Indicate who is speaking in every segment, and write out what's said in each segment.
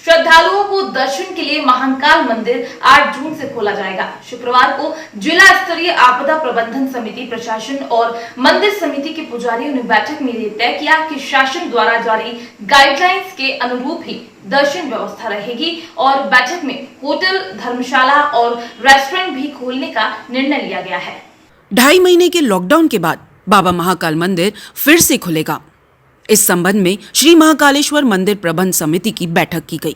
Speaker 1: श्रद्धालुओं को दर्शन के लिए महाकाल मंदिर 8 जून से खोला जाएगा। शुक्रवार को जिला स्तरीय आपदा प्रबंधन समिति प्रशासन और मंदिर समिति के पुजारियों ने बैठक में तय किया कि शासन द्वारा जारी गाइडलाइंस के अनुरूप ही दर्शन व्यवस्था रहेगी और बैठक में होटल, धर्मशाला और रेस्टोरेंट भी खोलने का निर्णय लिया गया है।
Speaker 2: 2.5 महीने के लॉकडाउन के बाद बाबा महाकाल मंदिर फिर से खुलेगा। इस संबंध में श्री महाकालेश्वर मंदिर प्रबंध समिति की बैठक की गई।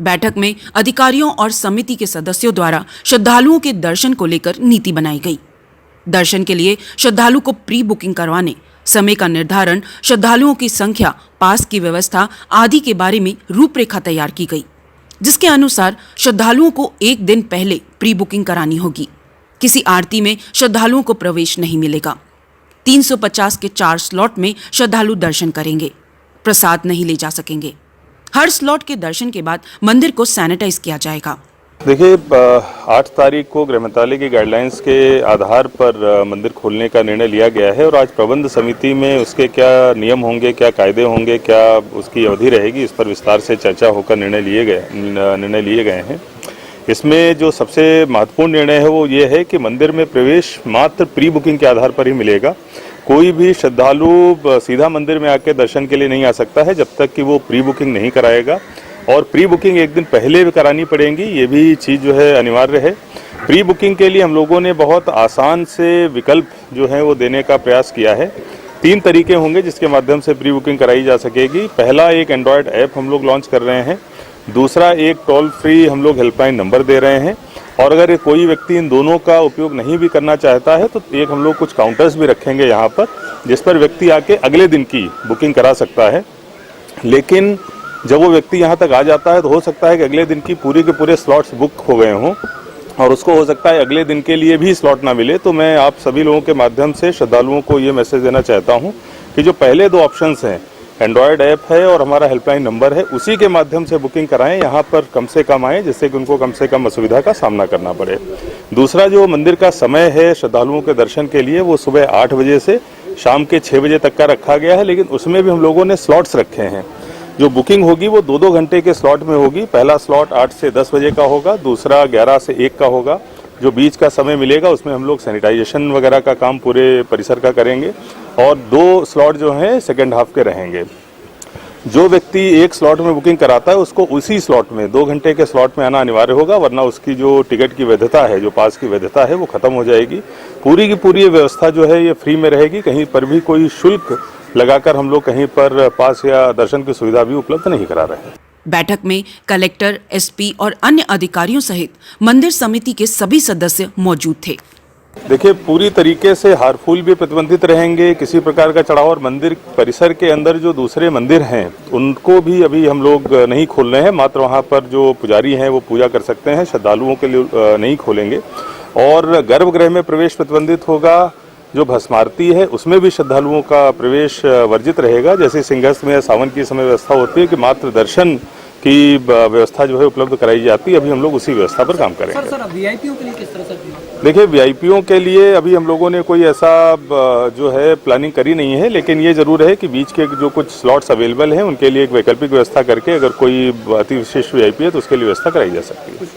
Speaker 2: बैठक में अधिकारियों और समिति के सदस्यों द्वारा श्रद्धालुओं के दर्शन को लेकर नीति बनाई गई। दर्शन के लिए श्रद्धालु को प्री बुकिंग करवाने, समय का निर्धारण, श्रद्धालुओं की संख्या, पास की व्यवस्था आदि के बारे में रूपरेखा तैयार की गई, जिसके अनुसार श्रद्धालुओं को 1 दिन पहले प्री बुकिंग करानी होगी। किसी आरती में श्रद्धालुओं को प्रवेश नहीं मिलेगा। 350 के 4 स्लॉट में श्रद्धालु दर्शन करेंगे, प्रसाद नहीं ले जा सकेंगे। हर स्लॉट के दर्शन के बाद मंदिर को सैनिटाइज किया जाएगा।
Speaker 3: देखिए, 8 तारीख को गृह मंत्रालय की गाइडलाइंस के आधार पर मंदिर खोलने का निर्णय लिया गया है और आज प्रबंध समिति में उसके क्या नियम होंगे, क्या कायदे होंगे, क्या उसकी अवधि रहेगी, इस पर विस्तार से चर्चा होकर निर्णय लिए गए हैं। इसमें जो सबसे महत्वपूर्ण निर्णय है वो ये है कि मंदिर में प्रवेश मात्र प्री बुकिंग के आधार पर ही मिलेगा। कोई भी श्रद्धालु सीधा मंदिर में आकर दर्शन के लिए नहीं आ सकता है जब तक कि वो प्री बुकिंग नहीं कराएगा, और प्री बुकिंग 1 दिन पहले भी करानी पड़ेगी। ये भी चीज़ जो है अनिवार्य है। प्री बुकिंग के लिए हम लोगों ने बहुत आसान से विकल्प जो है वो देने का प्रयास किया है। 3 तरीके होंगे जिसके माध्यम से प्री बुकिंग कराई जा सकेगी। पहला, एक एंड्रॉयड ऐप हम लोग लॉन्च कर रहे हैं। दूसरा, एक टोल फ्री हम लोग हेल्पलाइन नंबर दे रहे हैं, और अगर कोई व्यक्ति इन दोनों का उपयोग नहीं भी करना चाहता है तो एक हम लोग कुछ काउंटर्स भी रखेंगे यहाँ पर, जिस पर व्यक्ति आके अगले दिन की बुकिंग करा सकता है। लेकिन जब वो व्यक्ति यहाँ तक आ जाता है तो हो सकता है कि अगले दिन की पूरी के पूरे स्लॉट्स बुक हो गए हों और उसको हो सकता है अगले दिन के लिए भी स्लॉट ना मिले। तो मैं आप सभी लोगों के माध्यम से श्रद्धालुओं को ये मैसेज देना चाहता हूँ कि जो पहले 2 ऑप्शंस हैं, एंड्रॉयड ऐप है और हमारा हेल्पलाइन नंबर है, उसी के माध्यम से बुकिंग कराएं, यहाँ पर कम से कम आएँ, जिससे कि उनको कम से कम असुविधा का सामना करना पड़े। दूसरा, जो मंदिर का समय है श्रद्धालुओं के दर्शन के लिए, वो सुबह 8 बजे से शाम के 6 बजे तक का रखा गया है, लेकिन उसमें भी हम लोगों ने स्लॉट्स रखे हैं। जो बुकिंग होगी वो 2-2 घंटे के स्लॉट में होगी। पहला स्लॉट 8 से 10 बजे का होगा, दूसरा 11 से 1 का होगा। जो बीच का समय मिलेगा उसमें हम लोग सैनिटाइजेशन वगैरह का काम पूरे परिसर का करेंगे, और 2 स्लॉट जो हैं सेकेंड हाफ के रहेंगे। जो व्यक्ति 1 स्लॉट में बुकिंग कराता है उसको उसी स्लॉट में 2 घंटे के स्लॉट में आना अनिवार्य होगा, वरना उसकी जो टिकट की वैधता है, जो पास की वैधता है, वो खत्म हो जाएगी। पूरी की पूरी व्यवस्था जो है ये फ्री में रहेगी। कहीं पर भी कोई शुल्क लगाकर हम लोग कहीं पर पास या दर्शन की सुविधा भी उपलब्ध नहीं करा रहे हैं।
Speaker 2: बैठक में कलेक्टर, एसपी और अन्य अधिकारियों सहित मंदिर समिति के सभी सदस्य मौजूद थे।
Speaker 3: देखिए, पूरी तरीके से हारफूल भी प्रतिबंधित रहेंगे, किसी प्रकार का चढ़ाव, और मंदिर परिसर के अंदर जो दूसरे मंदिर हैं उनको भी अभी हम लोग नहीं खोल रहे हैं। मात्र वहाँ पर जो पुजारी हैं वो पूजा कर सकते हैं, श्रद्धालुओं के लिए नहीं खोलेंगे। और गर्भगृह में प्रवेश प्रतिबंधित होगा। जो भस्मारती है उसमें भी श्रद्धालुओं का प्रवेश वर्जित रहेगा। जैसे सिंहस्थ में सावन की समय व्यवस्था होती है कि मात्र दर्शन की व्यवस्था जो है उपलब्ध कराई जाती है, अभी हम लोग उसी व्यवस्था पर काम करेंगे।
Speaker 4: सर, वीआईपीओ के लिए किस तरह से?
Speaker 3: देखिए, वीआईपीओ के लिए अभी हम लोगों ने कोई ऐसा जो है प्लानिंग करी नहीं है, लेकिन ये जरूर है कि बीच के जो कुछ स्लॉट्स अवेलेबल हैं उनके लिए एक वैकल्पिक व्यवस्था करके अगर कोई अति विशिष्ट वीआईपी है तो उसके लिए व्यवस्था कराई जा सकती है।